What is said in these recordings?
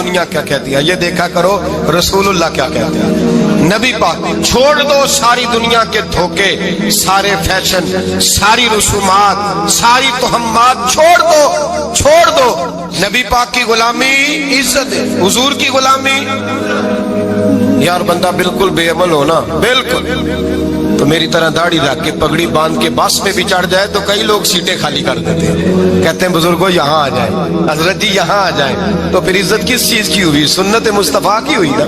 دنیا کیا کہتی ہے, یہ دیکھا کرو رسولullah کیا کہتے ہیں. نبی پاک چھوڑ دو ساری دنیا کے دھوکے, سارے فیشن, ساری رسومات, ساری تہمات چھوڑ دو. نبی پاک کی غلامی عزت ہے, حضور کی غلامی. یار بندہ بالکل بے عمل ہو نا, بالکل, تو میری طرح داڑھی رکھ کے پگڑی باندھ کے بس میں بھی چڑھ جائے تو کئی لوگ سیٹیں خالی کر دیتے ہیں, کہتے ہیں بزرگوں یہاں آ جائیں, حضرت جی یہاں آ جائیں. تو پھر عزت کس چیز کی ہوئی؟ سنت مصطفیٰ کی ہوئی نا,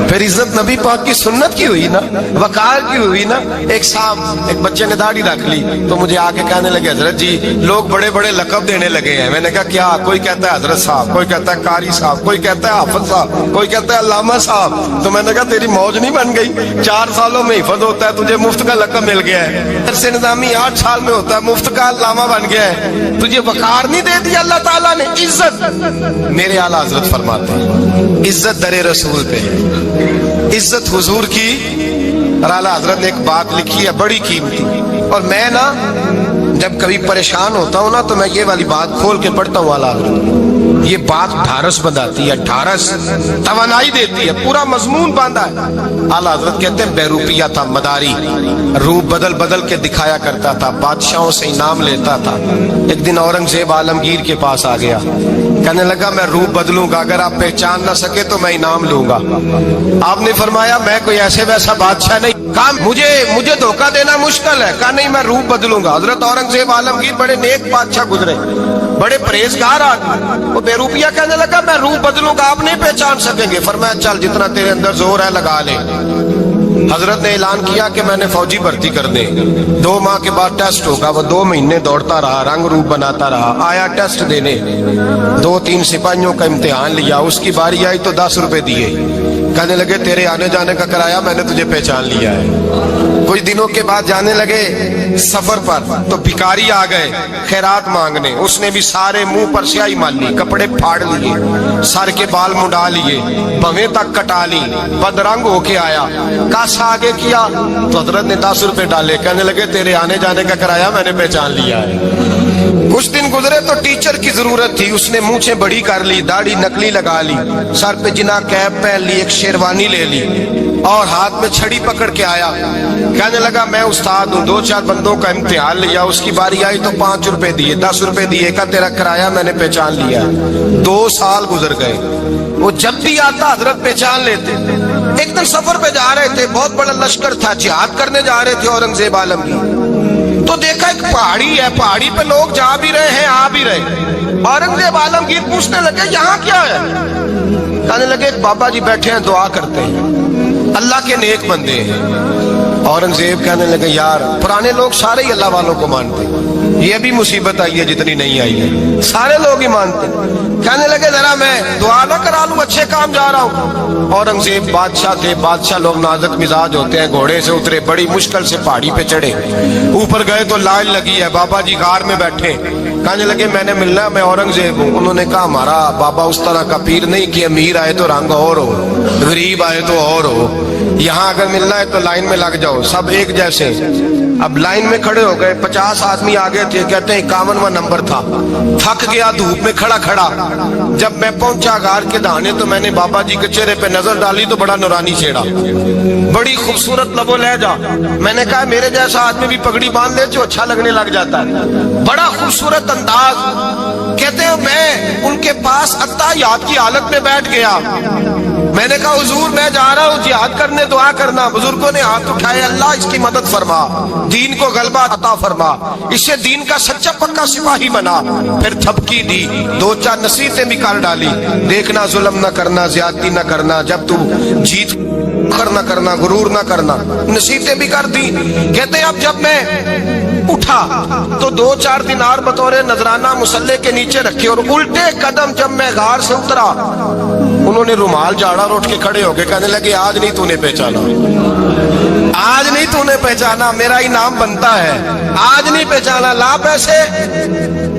پھر عزت نبی پاک کی سنت کی ہوئی نا, وقار کی ہوئی نا. ایک صاحب, ایک بچے نے داڑھی رکھ لی تو مجھے آ کے کہنے لگے حضرت جی لوگ بڑے بڑے لقب دینے لگے ہیں. میں نے کہا کیا؟ کوئی کہتا ہے حضرت صاحب, کوئی کہتا ہے قاری صاحب, کوئی کہتا ہے حافظ صاحب, کوئی کہتا ہے علامہ صاحب. تو میں نے کہا تیری موج نہیں بن گئی, 4 سالوں میں حفظ ہوتا ہے, تجھے مفت کا لقب مل گیا ہے. درس نظامی 8 سال میں ہوتا ہے, مفت کا علامہ بن گیا ہے, تجھے وقار نہیں دے دیا اللہ تعالیٰ نے, عزت. میرے اعلیٰ حضرت فرماتے ہیں عزت در رسول پہ, عزت حضور کی. اور اعلیٰ حضرت نے ایک بات لکھی ہے بڑی قیمتی, اور میں نا جب کبھی پریشان ہوتا ہوں نا تو میں یہ والی بات کھول کے پڑھتا ہوں. اعلیٰ حضرت یہ بات ڈھارس بنداتی ہے, ڈھارس توانائی دیتی ہے, پورا مضمون باندھا ہے. اعلیٰ حضرت کہتے ہیں بیروپیہ تھا مداری, روپ بدل بدل کے دکھایا کرتا تھا, بادشاہوں سے انعام لیتا تھا. ایک دن اورنگزیب عالمگیر کے پاس آ گیا, کہنے لگا میں روپ بدلوں گا, اگر آپ پہچان نہ سکے تو میں انعام لوں گا. آپ نے فرمایا میں کوئی ایسے ویسا بادشاہ نہیں, کہا مجھے دھوکہ دینا مشکل ہے. کہا نہیں میں روپ بدلوں گا. حضرت اورنگزیب عالمگیر بڑے نیک بادشاہ گزرے, بڑے پرہیزگار آدمی. وہ بے روپیہ کہنے لگا میں روپ بدلوں گا, آپ نہیں پہچان سکیں گے. فرمایا چل جتنا تیرے اندر زور ہے لگا لے. حضرت نے اعلان کیا کہ میں نے فوجی بھرتی کر دے, 2 ماہ کے بعد ٹیسٹ ہوگا. وہ 2 مہینے دوڑتا رہا, رنگ روپ بناتا رہا, آیا ٹیسٹ دینے, 2-3 سپاہیوں کا امتحان لیا. اس کی باری آئی تو 10 روپے دیے, کہنے لگے تیرے آنے جانے کا کرایہ میں نے تجھے پہچان لیا ہے. کچھ دنوں کے بعد جانے لگے سفر پر تو بھکاری آ گئے خیرات مانگنے. اس نے بھی سارے منہ پر سیاہی مال لی, کپڑے پھاڑ لیے, سر کے بال منڈا لیے, بھویں تک کٹا لی, بدرنگ ہو کے آیا. کاسا آگے کیا تو حضرت نے 10 روپے ڈالے, کہنے لگے تیرے آنے جانے کا کرایہ میں نے پہچان لیا ہے. کچھ دن گزرے تو ٹیچر کی ضرورت تھی. اس نے مونچھیں بڑی کر لی, داڑھی نکلی لگا لی, سر پہ جنا کیپ پہن لی, ایک شیروانی لے لی اور ہاتھ میں چھڑی پکڑ کے آیا. کہنے لگا میں استاد ہوں, 2-4 بندوں کا امتحان لیا. اس کی باری آئی تو 5 روپے دیے, 10 روپے دیے, کہا تیرا کرایہ میں نے پہچان لیا. 2 سال گزر گئے. وہ جب بھی آتا حضرت پہچان لیتے. ایک دن سفر پہ جا رہے تھے, بہت بڑا لشکر تھا, جہاد کرنے جا رہے تھے اورنگزیب عالمگیر. تو دیکھا ایک پہاڑی ہے, پہاڑی پہ لوگ جا بھی رہے ہیں آ بھی رہے. اورنگزیب عالمگیر پوچھنے لگے یہاں کیا ہے؟ کہنے لگے ایک بابا جی بیٹھے ہیں دعا کرتے ہیں, اللہ کے نیک بندے ہیں. اورنگزیب کہنے لگے یار پرانے لوگ سارے ہی اللہ والوں کو مانتے, یہ بھی مصیبت آئی ہے جتنی نہیں آئی ہے, سارے لوگ ہی مانتے. کہنے لگے ذرا میں دعا نہ کرا لوں, اچھے کام جا رہا ہوں. اورنگزیب بادشاہ تھے, بادشاہ لوگ نازک مزاج ہوتے ہیں. گھوڑے سے اترے, بڑی مشکل سے پہاڑی پہ چڑھے, اوپر گئے تو لائن لگی ہے, بابا جی غار میں بیٹھے. کہنے لگے میں نے ملنا, میں اورنگزیب ہوں. انہوں نے کہا ہمارا بابا اس طرح کا پیر نہیں کہ امیر آئے تو رنگ اور ہو, غریب آئے تو اور ہو. یہاں اگر ملنا ہے تو لائن میں لگ جاؤ, سب ایک جیسے. اب لائن میں کھڑے ہو گئے, 50 آدمی آگے تھے, کہتے ہیں 51واں نمبر تھا. تھک گیا دھوپ میں کھڑا کھڑا. جب میں پہنچا غار کے دہانے تو میں نے بابا جی کے چہرے پہ نظر ڈالی تو بڑا نورانی چہرہ, بڑی خوبصورت لب و لہجہ. میں نے کہا میرے جیسا آدمی بھی پگڑی باندھ لے جو اچھا لگنے لگ جاتا ہے, بڑا خوبصورت انداز. کہتے ہیں میں ان کے پاس اتحیات کی حالت میں بیٹھ گیا. میں نے کہا حضور میں جا رہا ہوں جہاد کرنے, دعا کرنا. بزرگوں نے ہاتھ اٹھائے, اللہ اس کی مدد فرما, دین کو غلبہ عطا فرما, اسے دین کا سچا پکا سپاہی بنا. پھر تھپکی دی, 2-4 نصیحتیں بھی کر ڈالی. دیکھنا ظلم نہ کرنا, زیادتی نہ کرنا, جب تو جیت نہ کرنا, غرور نہ کرنا, نصیحتیں بھی کر دی. کہتے ہیں اب جب میں اٹھا تو 2-4 دینار بطور نذرانہ مسلح کے نیچے رکھے, اور الٹے قدم جب میں غار سے اترا انہوں نے رومال جاڑا اور اٹھ کے کھڑے ہو گئے. کہنے لگے آج نہیں تو نے پہچانا, آج نہیں تو نے پہچانا, میرا انعام بنتا ہے, آج نہیں پہچانا, لا پیسے.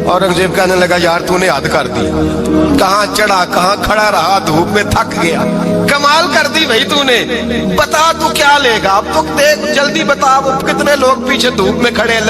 اورنگزیب کہنے لگا یار تو نے حد کر دی, کہاں چڑھا کہاں کھڑا رہا, دھوپ میں تھک گیا, کمال کر دی بھائی تو نے. بتا تو کیا لے گا, اب تو دیکھ جلدی بتا, وہ کتنے لوگ پیچھے دھوپ میں کھڑے ہیں,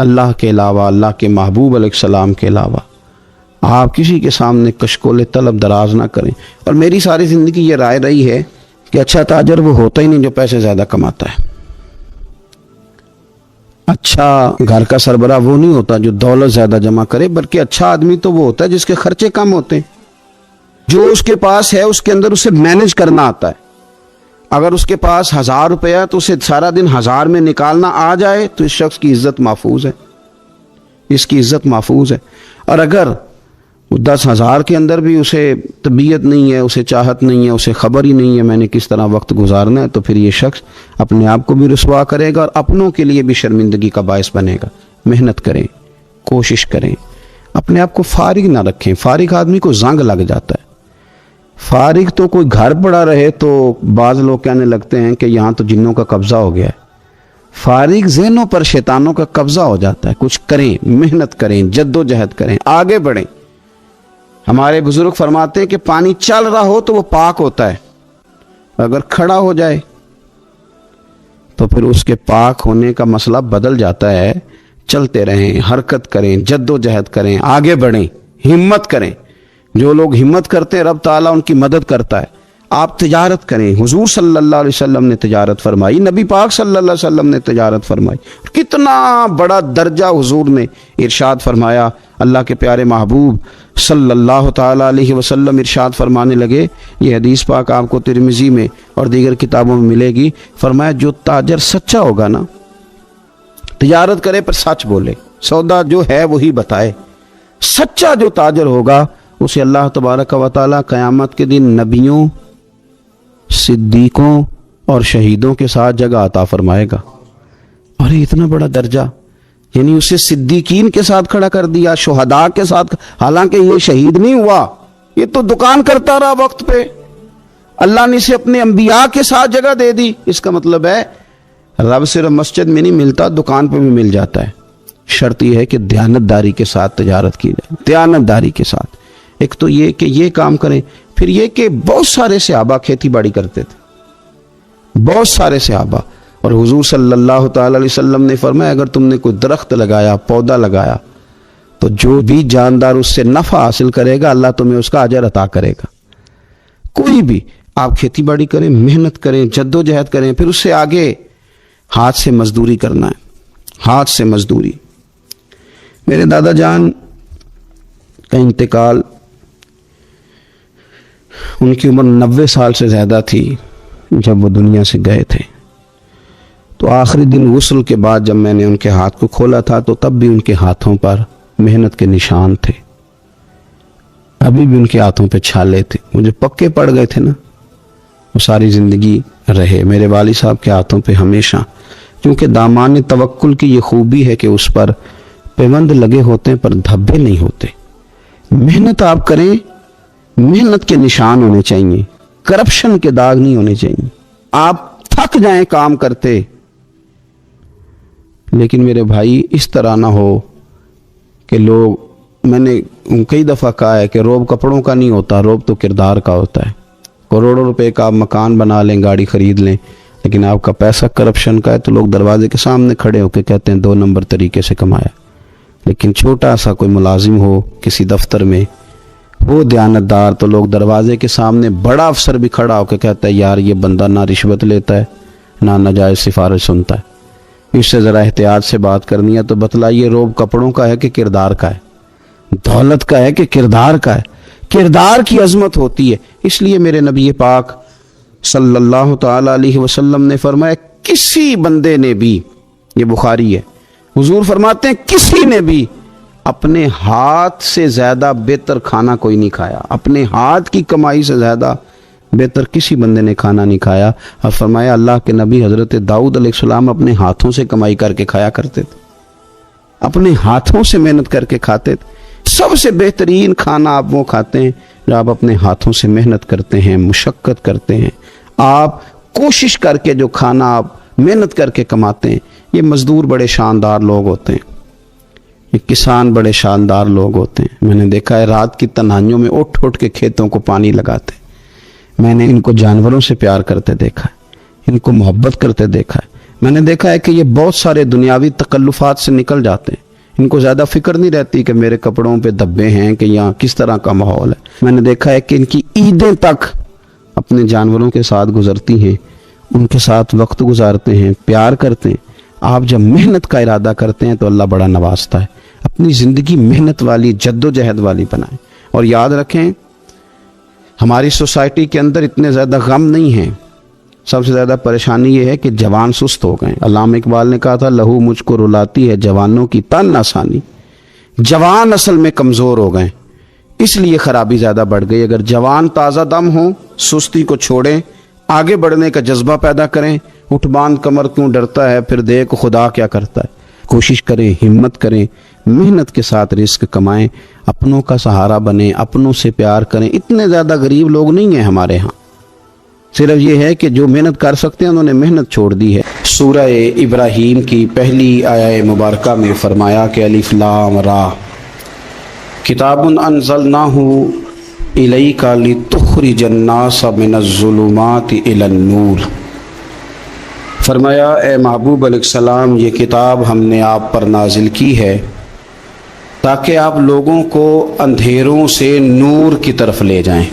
اللہ کے علاوہ, اللہ کے محبوب علیہ السلام کے علاوہ آپ کسی کے سامنے کشکول طلب دراز نہ کریں. اور میری ساری زندگی یہ رائے رہی ہے کہ اچھا تاجر وہ ہوتا ہی نہیں جو پیسے زیادہ کماتا ہے. اچھا گھر کا سربراہ وہ نہیں ہوتا جو دولت زیادہ جمع کرے, بلکہ اچھا آدمی تو وہ ہوتا ہے جس کے خرچے کم ہوتے ہیں. جو اس کے پاس ہے اس کے اندر اسے مینج کرنا آتا ہے. اگر اس کے پاس 1000 روپیہ ہے تو اسے سارا دن 1000 میں نکالنا آ جائے تو اس شخص کی عزت محفوظ ہے, اس کی عزت محفوظ ہے. اور اگر 10,000 کے اندر بھی اسے طبیعت نہیں ہے, اسے چاہت نہیں ہے, اسے خبر ہی نہیں ہے میں نے کس طرح وقت گزارنا ہے, تو پھر یہ شخص اپنے آپ کو بھی رسوا کرے گا اور اپنوں کے لیے بھی شرمندگی کا باعث بنے گا. محنت کریں, کوشش کریں, اپنے آپ کو فارغ نہ رکھیں. فارغ آدمی کو زنگ لگ جاتا ہے. فارغ تو کوئی گھر پڑا رہے تو بعض لوگ کہنے لگتے ہیں کہ یہاں تو جنوں کا قبضہ ہو گیا ہے. فارغ ذہنوں پر شیطانوں کا قبضہ ہو جاتا ہے. کچھ کریں, محنت کریں, جد و جہد کریں, آگے بڑھیں. ہمارے بزرگ فرماتے ہیں کہ پانی چل رہا ہو تو وہ پاک ہوتا ہے, اگر کھڑا ہو جائے تو پھر اس کے پاک ہونے کا مسئلہ بدل جاتا ہے. چلتے رہیں, حرکت کریں, جد و جہد کریں, آگے بڑھیں, ہمت کریں. جو لوگ ہمت کرتے ہیں رب تعالیٰ ان کی مدد کرتا ہے. آپ تجارت کریں. حضور صلی اللہ علیہ وسلم نے تجارت فرمائی, نبی پاک صلی اللہ علیہ وسلم نے تجارت فرمائی. کتنا بڑا درجہ حضور نے ارشاد فرمایا. اللہ کے پیارے محبوب صلی اللہ تعالیٰ علیہ وسلم ارشاد فرمانے لگے, یہ حدیث پاک آپ کو ترمذی میں اور دیگر کتابوں میں ملے گی. فرمایا جو تاجر سچا ہوگا نا, تجارت کرے پر سچ بولے, سودا جو ہے وہی بتائے, سچا جو تاجر ہوگا اسے اللہ تبارک و تعالیٰ قیامت کے دن نبیوں, صدیقوں اور شہیدوں کے ساتھ جگہ عطا فرمائے گا. اور اتنا بڑا درجہ, یعنی اسے صدیقین کے ساتھ کھڑا کر دیا, شہداء کے ساتھ. حالانکہ یہ شہید نہیں ہوا, یہ تو دکان کرتا رہا وقت پہ. اللہ نے اسے اپنے انبیاء کے ساتھ جگہ دے دی. اس کا مطلب ہے رب صرف مسجد میں نہیں ملتا, دکان پہ بھی مل جاتا ہے. شرط یہ ہے کہ دیانتداری کے ساتھ تجارت کی جائے, دیانتداری کے ساتھ. ایک تو یہ کہ یہ کام کریں, پھر یہ کہ بہت سارے صحابہ کھیتی باڑی کرتے تھے, بہت سارے صحابہ. اور حضور صلی اللہ تعالی علیہ وسلم نے فرمایا اگر تم نے کوئی درخت لگایا, پودا لگایا, تو جو بھی جاندار اس سے نفع حاصل کرے گا اللہ تمہیں اس کا اجر عطا کرے گا. کوئی بھی آپ کھیتی باڑی کریں, محنت کریں, جد و جہد کریں, پھر اس سے آگے ہاتھ سے مزدوری کرنا ہے, ہاتھ سے مزدوری. میرے دادا جان کا انتقال, ان کی عمر 90 سال سے زیادہ تھی جب وہ دنیا سے گئے تھے. تو آخری دن غسل کے بعد جب میں نے ان کے ہاتھ کو کھولا تھا تو تب بھی ان کے ہاتھوں پر محنت کے نشان تھے, ابھی بھی ان کے ہاتھوں پہ چھالے تھے. مجھے پکے پڑ گئے تھے نا, وہ ساری زندگی رہے میرے والد صاحب کے ہاتھوں پہ ہمیشہ. کیونکہ دامان توکل کی یہ خوبی ہے کہ اس پر پیوند لگے ہوتے ہیں پر دھبے نہیں ہوتے. محنت آپ کریں, محنت کے نشان ہونے چاہیے, کرپشن کے داغ نہیں ہونے چاہیے. آپ تھک جائیں کام کرتے, لیکن میرے بھائی اس طرح نہ ہو کہ لوگ, میں نے کئی دفعہ کہا ہے کہ روب کپڑوں کا نہیں ہوتا, روب تو کردار کا ہوتا ہے. کروڑوں روپے کا آپ مکان بنا لیں, گاڑی خرید لیں, لیکن آپ کا پیسہ کرپشن کا ہے تو لوگ دروازے کے سامنے کھڑے ہو کے کہتے ہیں 2 نمبر طریقے سے کمایا. لیکن چھوٹا سا کوئی ملازم ہو کسی دفتر میں, وہ دیانتدار, تو لوگ دروازے کے سامنے بڑا افسر بھی کھڑا ہو کے کہتا ہے یار یہ بندہ نہ رشوت لیتا ہے نہ ناجائز سفارش سنتا ہے, اس سے ذرا احتیاط سے بات کرنی ہے. تو بتلائیے روب کپڑوں کا ہے کہ کردار کا ہے, دولت کا ہے کہ کردار کا ہے؟ کردار کی عظمت ہوتی ہے. اس لیے میرے نبی پاک صلی اللہ تعالی علیہ وسلم نے فرمایا کسی بندے نے بھی, یہ بخاری ہے, حضور فرماتے ہیں کسی نے بھی اپنے ہاتھ سے زیادہ بہتر کھانا کوئی نہیں کھایا, اپنے ہاتھ کی کمائی سے زیادہ بہتر کسی بندے نے کھانا نہیں کھایا. اور فرمایا اللہ کے نبی حضرت داؤد علیہ السلام اپنے ہاتھوں سے کمائی کر کے کھایا کرتے تھے, اپنے ہاتھوں سے محنت کر کے کھاتے تھے. سب سے بہترین کھانا آپ وہ کھاتے ہیں جو آپ اپنے ہاتھوں سے محنت کرتے ہیں, مشقت کرتے ہیں. آپ کوشش کر کے جو کھانا آپ محنت کر کے کماتے ہیں, یہ مزدور بڑے شاندار لوگ ہوتے ہیں, یہ کسان بڑے شاندار لوگ ہوتے ہیں. میں نے دیکھا ہے رات کی تنہائیوں میں اٹھ اٹھ کے کھیتوں کو پانی لگاتے. میں نے ان کو جانوروں سے پیار کرتے دیکھا ہے, ان کو محبت کرتے دیکھا ہے. میں نے دیکھا ہے کہ یہ بہت سارے دنیاوی تکلفات سے نکل جاتے ہیں، ان کو زیادہ فکر نہیں رہتی کہ میرے کپڑوں پہ دھبے ہیں کہ یہاں کس طرح کا ماحول ہے۔ میں نے دیکھا ہے کہ ان کی عیدیں تک اپنے جانوروں کے ساتھ گزرتی ہیں، ان کے ساتھ وقت گزارتے ہیں، پیار کرتے ہیں۔ آپ جب محنت کا ارادہ کرتے ہیں تو اللہ بڑا نوازتا ہے۔ اپنی زندگی محنت والی، جد و جہد والی بنائیں، اور یاد رکھیں ہماری سوسائٹی کے اندر اتنے زیادہ غم نہیں ہیں۔ سب سے زیادہ پریشانی یہ ہے کہ جوان سست ہو گئے۔ علامہ اقبال نے کہا تھا لہو مجھ کو رلاتی ہے جوانوں کی تن آسانی۔ جوان اصل میں کمزور ہو گئے، اس لیے خرابی زیادہ بڑھ گئی۔ اگر جوان تازہ دم ہوں، سستی کو چھوڑیں، آگے بڑھنے کا جذبہ پیدا کریں۔ اٹھ باندھ کمر کیوں ڈرتا ہے، پھر دیکھ خدا کیا کرتا ہے۔ کوشش کریں، ہمت کریں، محنت کے ساتھ رزق کمائیں، اپنوں کا سہارا بنیں، اپنوں سے پیار کریں۔ اتنے زیادہ غریب لوگ نہیں ہیں ہمارے ہاں، صرف یہ ہے کہ جو محنت کر سکتے ہیں انہوں نے محنت چھوڑ دی ہے۔ سورہ ابراہیم کی پہلی آیہ مبارکہ میں فرمایا کہ الف لام را کتاب انزلناہ الیک لتخرج الناس من الظلمات الی النور۔ فرمایا اے محبوب علیہ السلام، یہ کتاب ہم نے آپ پر نازل کی ہے تاکہ آپ لوگوں کو اندھیروں سے نور کی طرف لے جائیں،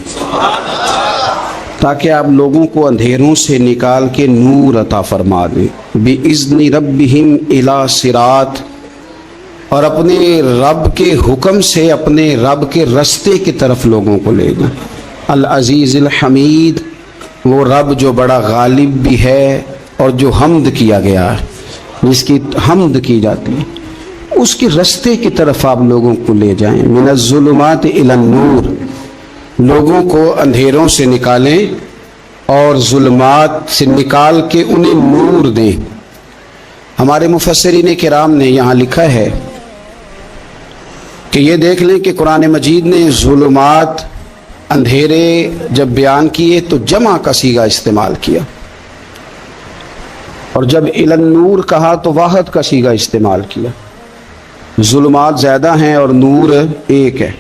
تاکہ آپ لوگوں کو اندھیروں سے نکال کے نور عطا فرما دیں۔ بِإِذْنِ رَبِّهِمْ إِلَى صِرَاط، اور اپنے رب کے حکم سے اپنے رب کے رستے کی طرف لوگوں کو لے جائیں۔ العزیز الحمید، وہ رب جو بڑا غالب بھی ہے اور جو حمد کیا گیا ہے، جس کی حمد کی جاتی ہے، اس کے رستے کی طرف آپ لوگوں کو لے جائیں۔ من الظلمات الی النور، لوگوں کو اندھیروں سے نکالیں اور ظلمات سے نکال کے انہیں نور دیں۔ ہمارے مفسرین کرام نے یہاں لکھا ہے کہ یہ دیکھ لیں کہ قرآن مجید نے ظلمات، اندھیرے جب بیان کیے تو جمع کا صیغہ استعمال کیا، اور جب الی النور کہا تو واحد کا صیغہ استعمال کیا۔ ظلمات زیادہ ہیں اور نور ایک ہے،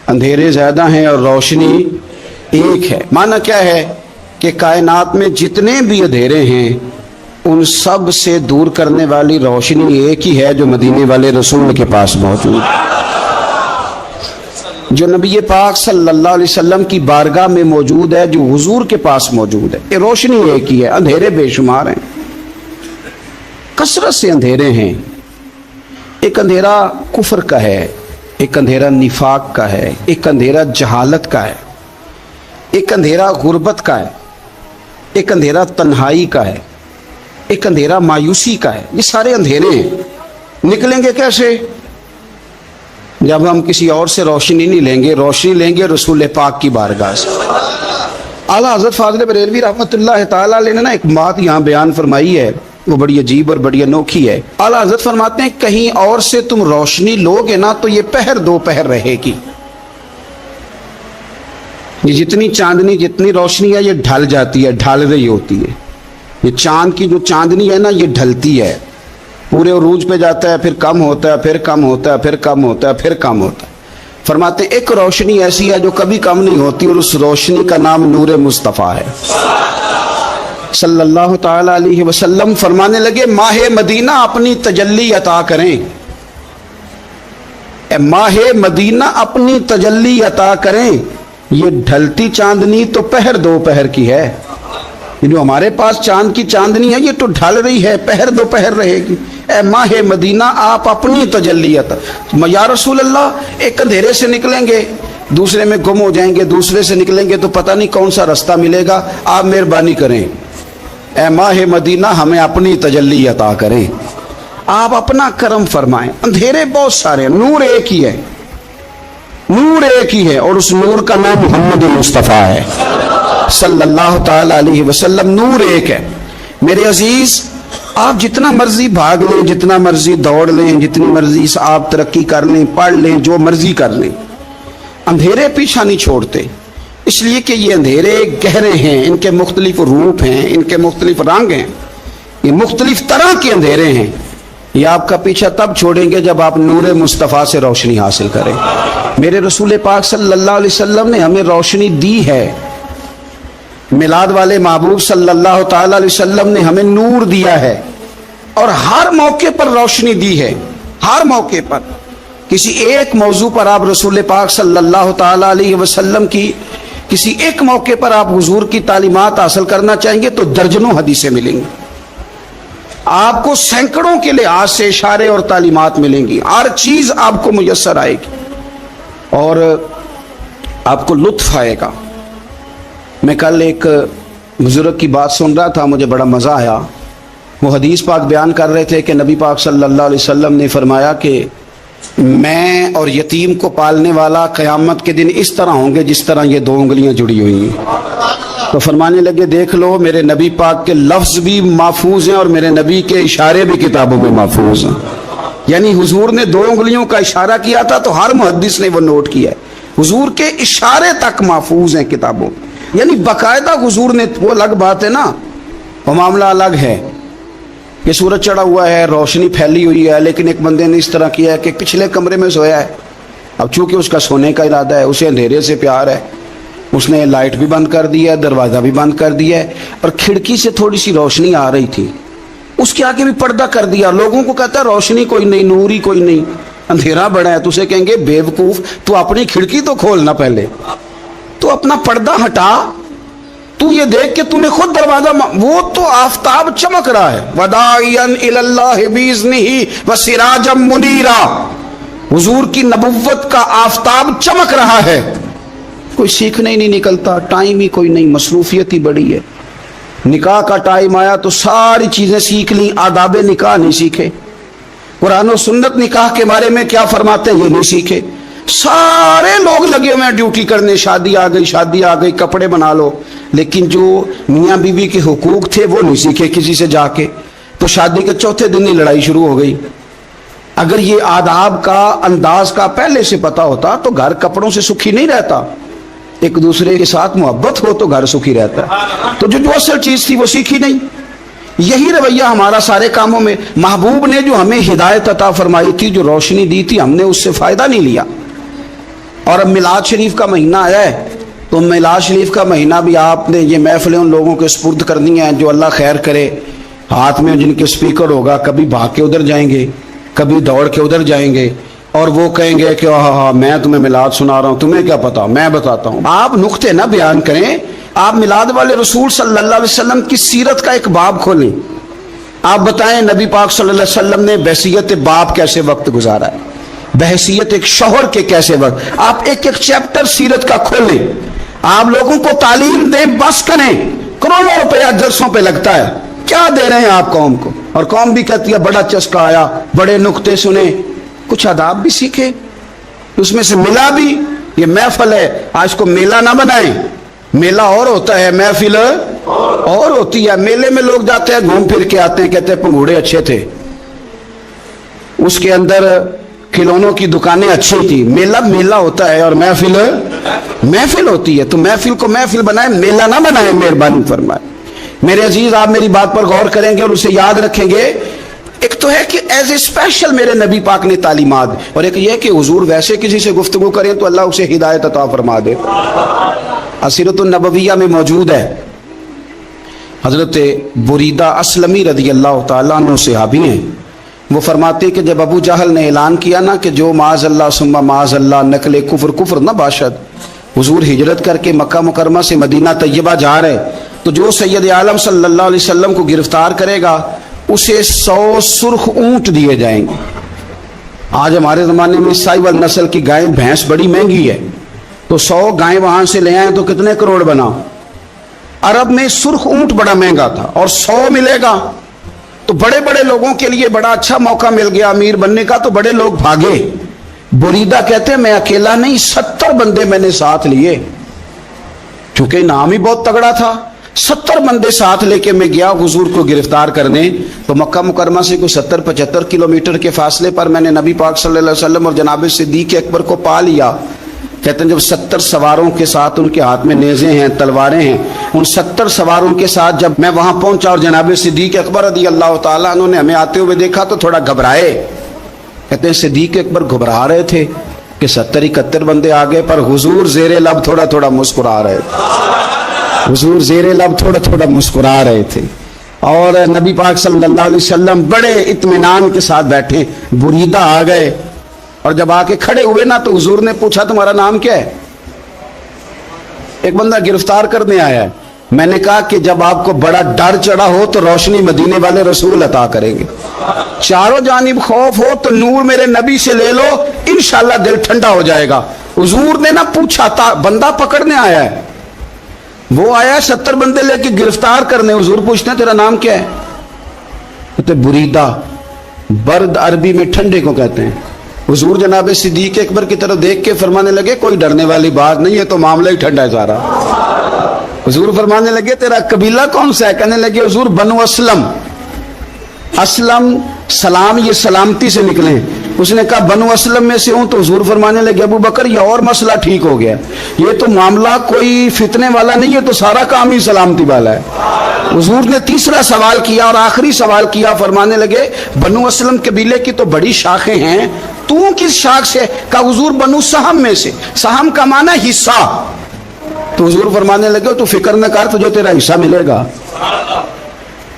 اندھیرے زیادہ ہیں اور روشنی ایک ہے۔ معنی کیا ہے کہ کائنات میں جتنے بھی اندھیرے ہیں ان سب سے دور کرنے والی روشنی ایک ہی ہے جو مدینے والے رسول کے پاس موجود ہے، جو نبی پاک صلی اللہ علیہ وسلم کی بارگاہ میں موجود ہے، جو حضور کے پاس موجود ہے۔ یہ روشنی ایک ہی ہے، اندھیرے بے شمار ہیں، کثرت سے اندھیرے ہیں۔ ایک اندھیرا کفر کا ہے، ایک اندھیرا نفاق کا ہے، ایک اندھیرا جہالت کا ہے، ایک اندھیرا غربت کا ہے، ایک اندھیرا تنہائی کا ہے، ایک اندھیرا مایوسی کا ہے۔ یہ سارے اندھیرے ہیں۔ نکلیں گے کیسے؟ جب ہم کسی اور سے روشنی نہیں لیں گے، روشنی لیں گے رسول پاک کی بارگاہ سے۔ اعلیٰ حضرت فاضل بریلوی رحمۃ اللہ تعالیٰ علیہ نے نا ایک بات یہاں بیان فرمائی ہے، وہ بڑی عجیب اور بڑی انوکھی ہے۔ اعلیٰ حضرت فرماتے ہیں کہیں اور سے تم روشنی لو گے نا تو یہ پہر دو پہر رہے گی۔ یہ جتنی چاندنی، جتنی روشنی ہے، یہ ڈھل جاتی ہے، ڈھل رہی ہوتی ہے۔ یہ چاند کی جو چاندنی ہے نا، یہ ڈھلتی ہے، پورے عروج پہ جاتا ہے، پھر کم ہوتا ہے، پھر کم ہوتا ہے، پھر کم ہوتا ہے، پھر کم ہوتا ہے۔ فرماتے ہیں ایک روشنی ایسی ہے جو کبھی کم نہیں ہوتی، اور اس روشنی کا نام نور مصطفیٰ ہے صلی اللہ تعالی علیہ وسلم۔ فرمانے لگے ماہ مدینہ اپنی تجلی عطا کریں، اے ماہ مدینہ اپنی تجلی عطا کریں۔ یہ ڈھلتی چاندنی تو پہر دو پہر کی ہے، یہ جو ہمارے پاس چاند کی چاندنی ہے یہ تو ڈھل رہی ہے، پہر دو پہر رہے گی۔ اے ماہ مدینہ آپ اپنی تجلی عطا، یا رسول اللہ ایک اندھیرے سے نکلیں گے دوسرے میں گم ہو جائیں گے، دوسرے سے نکلیں گے تو پتہ نہیں کون سا رستہ ملے گا، آپ مہربانی کریں، اے ماہ مدینہ ہمیں اپنی تجلی عطا کریں، آپ اپنا کرم فرمائیں۔ اندھیرے بہت سارے ہیں، نور ایک ہی ہے، نور ایک ہی ہے، اور اس نور کا نام محمد مصطفیٰ ہے صلی اللہ تعالی علیہ وسلم۔ نور ایک ہے۔ میرے عزیز، آپ جتنا مرضی بھاگ لیں، جتنا مرضی دوڑ لیں، جتنی مرضی آپ ترقی کر لیں، پڑھ لیں، جو مرضی کر لیں، اندھیرے پیچھا نہیں چھوڑتے، اس لیے کہ یہ اندھیرے گہرے ہیں، ان کے مختلف روپ ہیں، ان کے مختلف رنگ ہیں، یہ مختلف طرح کے اندھیرے ہیں۔ یہ آپ کا پیچھا تب چھوڑیں گے جب آپ نور مصطفیٰ سے روشنی حاصل کریں۔ میرے رسول پاک صلی اللہ علیہ وسلم نے ہمیں روشنی دی ہے، میلاد والے محبوب صلی اللہ تعالی علیہ وسلم نے ہمیں نور دیا ہے، اور ہر موقع پر روشنی دی ہے. ہر موقع پر کسی ایک موضوع پر آپ رسول پاک صلی اللہ تعالی علیہ وسلم کی کسی ایک موقع پر آپ حضور کی تعلیمات حاصل کرنا چاہیں گے تو درجنوں حدیثیں ملیں گی. آپ کو سینکڑوں کے لحاظ سے اشارے اور تعلیمات ملیں گی. ہر چیز آپ کو میسر آئے گی اور آپ کو لطف آئے گا. میں کل ایک بزرگ کی بات سن رہا تھا, مجھے بڑا مزہ آیا. وہ حدیث پاک بیان کر رہے تھے کہ نبی پاک صلی اللہ علیہ وسلم نے فرمایا کہ میں اور یتیم کو پالنے والا قیامت کے دن اس طرح ہوں گے جس طرح یہ دو انگلیاں جڑی ہوئی ہیں. تو فرمانے لگے دیکھ لو میرے نبی پاک کے لفظ بھی محفوظ ہیں اور میرے نبی کے اشارے بھی کتابوں میں محفوظ ہیں. یعنی حضور نے دو انگلیوں کا اشارہ کیا تھا تو ہر محدث نے وہ نوٹ کیا ہے. حضور کے اشارے تک محفوظ ہیں کتابوں میں. یعنی باقاعدہ حضور نے, وہ الگ بات ہے نا, وہ معاملہ الگ ہے کہ سورج چڑھا ہوا ہے, روشنی پھیلی ہوئی ہے, لیکن ایک بندے نے اس طرح کیا ہے کہ پچھلے کمرے میں سویا ہے. اب چونکہ اس کا سونے کا ارادہ ہے, اسے اندھیرے سے پیار ہے, اس نے لائٹ بھی بند کر دیا ہے, دروازہ بھی بند کر دیا ہے, اور کھڑکی سے تھوڑی سی روشنی آ رہی تھی, اس کے آگے بھی پردہ کر دیا. لوگوں کو کہتا ہے روشنی کوئی نہیں, نور ہی کوئی نہیں, اندھیرا بڑا ہے. تو اسے کہیں گے بے وقوف, تو اپنی کھڑکی تو کھولنا پہلے, تو اپنا پردہ ہٹا, تو یہ دیکھ کہ تو نے خود دروازہ وہ تو آفتاب چمک رہا ہے. وداعیاً الی اللہ بإذنہ وسراجا منیرا, حضور کی نبوت کا آفتاب چمک رہا ہے. کوئی سیکھنے ہی نہیں نکلتا, ٹائم ہی کوئی نہیں, مصروفیت ہی بڑی ہے. نکاح کا ٹائم آیا تو ساری چیزیں سیکھ لیں, آداب نکاح نہیں سیکھے, قرآن و سنت نکاح کے بارے میں کیا فرماتے ہیں یہ نہیں سیکھے. سارے لوگ لگے ہوئے ہیں ڈیوٹی کرنے, شادی آ گئی, شادی آ گئی, کپڑے بنا لو, لیکن جو میاں بیوی کے حقوق تھے وہ نہیں سیکھے کسی سے جا کے. تو شادی کے چوتھے دن ہی لڑائی شروع ہو گئی. اگر یہ آداب کا انداز کا پہلے سے پتا ہوتا تو گھر کپڑوں سے سکھی نہیں رہتا, ایک دوسرے کے ساتھ محبت ہو تو گھر سکھی رہتا ہے. تو جو اصل چیز تھی وہ سیکھی نہیں. یہی رویہ ہمارا سارے کاموں میں. محبوب نے جو ہمیں ہدایت عطا فرمائی تھی, جو روشنی دی تھی, ہم نے اس سے فائدہ نہیں لیا. اور اب میلاد شریف کا مہینہ آیا ہے, تو میلاد شریف کا مہینہ بھی آپ نے یہ محفلیں ان لوگوں کے سپرد کرنی ہیں جو اللہ خیر کرے, ہاتھ میں جن کے سپیکر ہوگا, کبھی بھاگ کے ادھر جائیں گے, کبھی دوڑ کے ادھر جائیں گے, اور وہ کہیں گے کہ ہاں میں تمہیں میلاد سنا رہا ہوں, تمہیں کیا پتا, میں بتاتا ہوں. آپ نقطے نہ بیان کریں, آپ میلاد والے رسول صلی اللہ علیہ وسلم کی سیرت کا ایک باب کھولیں. آپ بتائیں نبی پاک صلی اللہ علیہ وسلم نے بحیثیت باپ کیسے وقت گزارا ہے, بحیثیت ایک شوہر کے کیسے وقت. آپ ایک ایک چیپٹر سیرت کا کھولیں, آپ لوگوں کو تعلیم دیں, بس کریں. کروڑوں روپیہ جلسوں پہ لگتا ہے, کیا دے رہے ہیں آپ قوم کو؟ اور قوم بھی کہتی ہے بڑا چسکا آیا, بڑے نقطے سنے. کچھ آداب بھی سیکھے, اس میں سے ملا بھی. یہ محفل ہے, آج کو میلہ نہ بنائیں. میلہ اور ہوتا ہے, محفل اور ہوتی ہے. میلے میں لوگ جاتے ہیں, گھوم پھر کے آتے ہیں, کہتے ہیں پنگوڑے اچھے تھے, اس کے اندر کھلونوں کی دکانیں اچھی تھی. میلہ میلہ ہوتا ہے اور محفل محفل ہوتی ہے. تو محفل کو محفل بنائیں, میلہ نہ بنائیں, مہربانی فرمائیں. میرے عزیز, آپ میری بات پر غور کریں گے اور اسے یاد رکھیں گے. ایک تو ہے کہ ایز اے اسپیشل میرے نبی پاک نے تعلیمات, اور ایک یہ کہ حضور ویسے کسی سے گفتگو کریں تو اللہ اسے ہدایت عطا فرما دے. سیرت النبویہ میں موجود ہے, حضرت بریدہ اسلمی رضی اللہ تعالیٰ عنہ صحابی ہیں, وہ فرماتے کہ جب ابو جہل نے اعلان کیا نا کہ جو معاذ اللہ ثم معاذ اللہ نقل کفر کفر نہ باشد, حضور ہجرت کر کے مکہ مکرمہ سے مدینہ طیبہ جا رہے, تو جو سید عالم صلی اللہ علیہ وسلم کو گرفتار کرے گا اسے 100 سرخ اونٹ دیے جائیں گے. آج ہمارے زمانے میں سائیول نسل کی گائے بھینس بڑی مہنگی ہے, تو 100 گائیں وہاں سے لے آئیں تو کتنے کروڑ بنا. عرب میں سرخ اونٹ بڑا مہنگا تھا, اور 100 ملے گا تو بڑے بڑے لوگوں کے لیے بڑا اچھا موقع مل گیا امیر بننے کا, تو بڑے لوگ بھاگے. بریدہ کہتے ہیں میں اکیلا نہیں, 70 بندے میں نے ساتھ لیے, چونکہ نام ہی بہت تگڑا تھا. 70 بندے ساتھ لے کے میں گیا حضور کو گرفتار کرنے. تو مکہ مکرمہ سے کوئی 70-75 کلومیٹر کے فاصلے پر میں نے نبی پاک صلی اللہ علیہ وسلم اور جناب صدیق اکبر کو پا لیا. کہتے ہیں جب 70 سواروں کے ساتھ, ان کے ہاتھ میں نیزے ہیں, تلواریں ہیں, ان 70 سواروں کے ساتھ جب میں وہاں پہنچا اور جناب صدیق اکبر رضی اللہ تعالیٰ عنہ نے ہمیں آتے ہوئے دیکھا تو تھوڑا گھبرائے. کہتے ہیں صدیق اکبر گھبرا رہے تھے کہ 70-71 بندے آ گئے, پر حضور زیر لب تھوڑا تھوڑا مسکرا رہے تھے. حضور زیر لب تھوڑا تھوڑا مسکرا رہے تھے. اور نبی پاک صلی اللہ علیہ وسلم بڑے اطمینان کے ساتھ بیٹھے. بریدہ آ گئے اور جب آ کے کھڑے ہوئے نا تو حضور نے پوچھا تمہارا نام کیا ہے؟ ایک بندہ گرفتار کرنے آیا ہے. میں نے کہا کہ جب آپ کو بڑا ڈر چڑھا ہو تو روشنی مدینے والے رسول عطا کریں گے. چاروں جانب خوف ہو تو نور میرے نبی سے لے لو، انشاءاللہ دل ٹھنڈا ہو جائے گا. حضور نے نہ پوچھا تھا، بندہ پکڑنے آیا ہے، وہ آیا 70 بندے لے کے گرفتار کرنے. حضور پوچھتے ہیں تیرا نام کیا ہے؟ کہتے بریدہ. برد عربی میں ٹھنڈے کو کہتے ہیں. حضور جناب صدیق اکبر کی طرف دیکھ کے فرمانے لگے کوئی ڈرنے والی بات نہیں ہے، تو معاملہ ہی ٹھنڈا ہے سارا. حضور فرمانے لگے تیرا قبیلہ کون سا ہے؟ کہنے لگے حضور بنو اسلم. اسلم سلام، یہ سلامتی سے نکلے. اس نے کہا بنو اسلم میں سے ہوں. تو حضور فرمانے لگے ابو بکر یہ اور مسئلہ ٹھیک ہو گیا، یہ تو معاملہ کوئی فتنے والا نہیں ہے، تو سارا کام ہی سلامتی والا ہے. حضور نے تیسرا سوال کیا اور آخری سوال کیا. فرمانے لگے بنو اسلم قبیلے کی تو بڑی شاخیں ہیں، تو کس شاخ سے؟ کہا حضور بنو سہم میں سے. سہم کا معنی حصہ. تو حضور فرمانے لگے تو فکر نہ کر، تجھے تیرا حصہ ملے گا.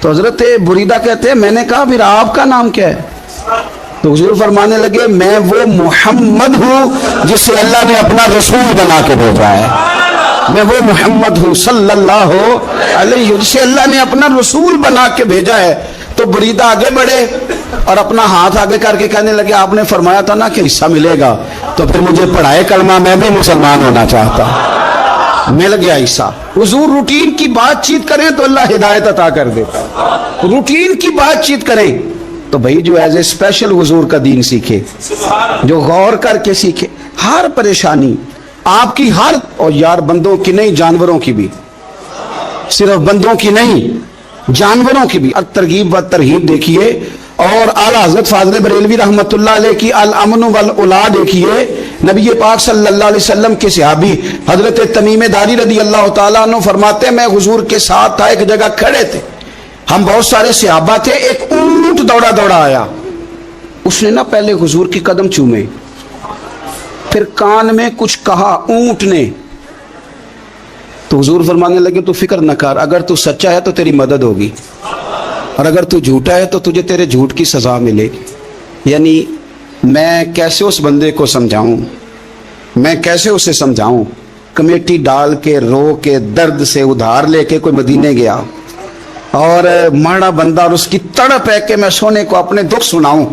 تو حضرت بریدہ کہتے ہیں میں نے کہا پھر آپ کا نام کیا ہے؟ تو حضور فرمانے لگے میں وہ محمد ہوں جسے اللہ نے اپنا رسول بنا کے بھیجا ہے. میں وہ محمد ہوں صلی اللہ علیہ، جسے اللہ نے اپنا رسول بنا کے بھیجا ہے. تو بریدہ آگے بڑھے اور اپنا ہاتھ آگے کر کے کہنے لگے آپ نے فرمایا تھا نا کہ حصہ ملے گا، تو پھر مجھے پڑھائے کلمہ، میں بھی مسلمان ہونا چاہتا. مل گیا حصہ. حضور روٹین کی بات چیت کریں تو اللہ ہدایت عطا کر دیتا. روٹین کی بات چیت کریں تو بھائی جو ایز اے اسپیشل حضور کا دین سیکھے، جو غور کر کے سیکھے. ہر پریشانی آپ کی، ہر، اور یار بندوں کی نہیں جانوروں کی بھی، صرف بندوں کی نہیں جانوروں کی بھی. ترغیب و ترہیب دیکھیے. اور اعلیٰ حضرت فاضل بریلوی رحمۃ اللہ علیہ کی الامن والاولا دیکھیے. نبی پاک صلی اللہ علیہ وسلم کے صحابی حضرت تمیم داری رضی اللہ تعالیٰ عنہ فرماتے ہیں میں حضور کے ساتھ تھا، ایک جگہ کھڑے تھے، ہم بہت سارے صحابہ تھے. ایک اونٹ دوڑا دوڑا آیا. اس نے نا پہلے حضور کی قدم چومے، پھر کان میں کچھ کہا اونٹ نے. تو حضور فرمانے لگے تو فکر نہ کر، اگر تو سچا ہے تو تیری مدد ہوگی، اور اگر تو جھوٹا ہے تو تجھے تیرے جھوٹ کی سزا ملے گی. یعنی میں کیسے اس بندے کو سمجھاؤں، میں کیسے اسے سمجھاؤں. کمیٹی ڈال کے رو کے درد سے ادھار لے کے کوئی مدینے گیا، اور ماڑا بندہ، اور اس کی تڑپ ہے کہ میں سونے کو اپنے دکھ سناؤں.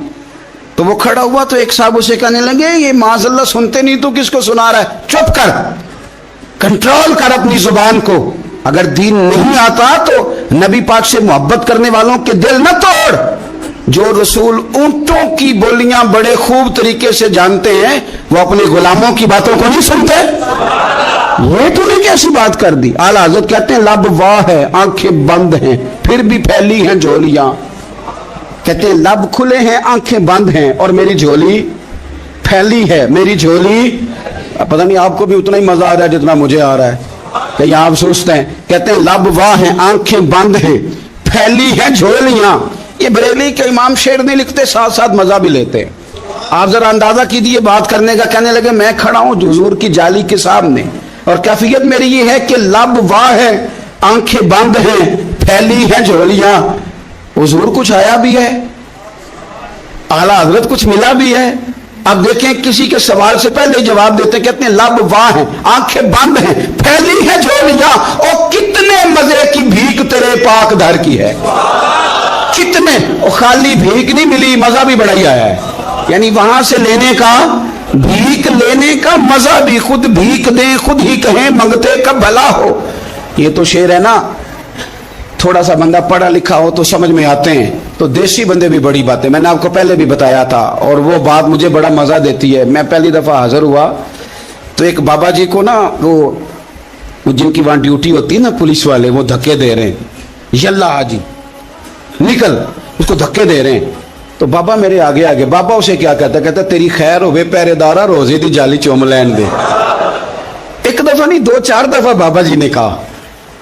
تو وہ کھڑا ہوا تو ایک صاحب اسے کہنے لگے یہ معاذ اللہ سنتے نہیں تو کس کو سنا رہا ہے؟ چپ کر، کنٹرول کر اپنی زبان کو. اگر دین نہیں آتا تو نبی پاک سے محبت کرنے والوں کے دل نہ توڑ. جو رسول اونٹوں کی بولیاں بڑے خوب طریقے سے جانتے ہیں وہ اپنے غلاموں کی باتوں کو نہیں سنتے. یہ تو نے کیسی بات کر دی. اعلیٰ حضرت کہتے ہیں لب واہ ہے، آنکھیں بند ہیں، پھر بھی پھیلی ہیں جھولیاں. کہتے ہیں لب کھلے ہیں، آنکھیں بند ہیں، اور میری جھولی پھیلی ہے. میری جھولی، پتہ نہیں آپ کو بھی اتنا ہی مزہ آ رہا ہے جتنا مجھے آ رہا ہے کہ یہاں آپ سوچتے ہیں. کہتے ہیں لب واہ ہیں، آنکھیں بند ہیں، پھیلی ہیں جھولیاں. یہ بریلی کے امام شعر نہیں لکھتے، ساتھ ساتھ مزہ بھی لیتے ہیں. آپ ذرا اندازہ کیجیے بات کرنے کا. کہنے لگے میں کھڑا ہوں حضور کی جالی کے سامنے، اور کیفیت میری یہ ہے کہ لب واہ ہے، آنکھیں بند ہیں، پھیلی ہیں جھولیاں. حضور کچھ آیا بھی ہے، اعلیٰ حضرت کچھ ملا بھی ہے. اب دیکھیں کسی کے سوال سے پہلے جواب دیتے، کہتے ہیں لب واہ ہیں، آنکھیں بند ہیں، پھیلی ہیں جھولیاں. اور کتنے مزے کی بھیک تیرے پاک در کی ہے، کتنے. اور خالی بھیک نہیں ملی، مزہ بھی بڑا ہی آیا ہے. یعنی وہاں سے لینے کا، بھیک لینے کا مزہ بھی. خود بھیک دیں خود ہی کہیں منگتے کا بھلا ہو. یہ تو شعر ہے نا. تھوڑا سا بندہ پڑھا لکھا ہو تو سمجھ میں آتے ہیں، تو دیسی بندے بھی بڑی باتیں. میں نے آپ کو پہلے بھی بتایا تھا، اور وہ بات مجھے بڑا مزہ دیتی ہے. میں پہلی دفعہ حاضر ہوا تو ایک بابا جی کو نا، وہ جن کی وہاں ڈیوٹی ہوتی ہے نا پولیس والے، وہ دھکے دے رہے ہیں، یلا حاجی نکل، اس کو دھکے دے رہے ہیں. تو بابا میرے آگے آگے. بابا اسے کیا کہتا؟ کہتا تیری خیر ہوئے پہرے دارا، روزے دی جالی چوم لین دے. ایک دفعہ نہیں 2-4 دفعہ بابا جی نے کہا.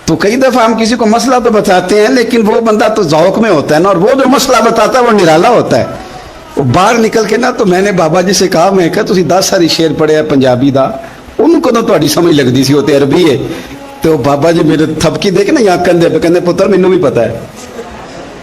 تو کئی دفعہ ہم کسی کو مسئلہ تو بتاتے ہیں، لیکن وہ بندہ تو ذوق میں ہوتا ہے نا، اور وہ جو مسئلہ بتاتا ہے وہ نرالا ہوتا ہے. وہ باہر نکل کے نا، تو میں نے بابا جی سے کہا، میں کہا تسی 10 ساری شعر پڑھے پنجابی دا، ان کو تو تہاڈی سمجھ لگدی سی، وہ عربی ہے. تو بابا جی میرے تھپکی دے کے نا یہاں کندھے پہ، کہندے پتر مینوں بھی پتا ہے.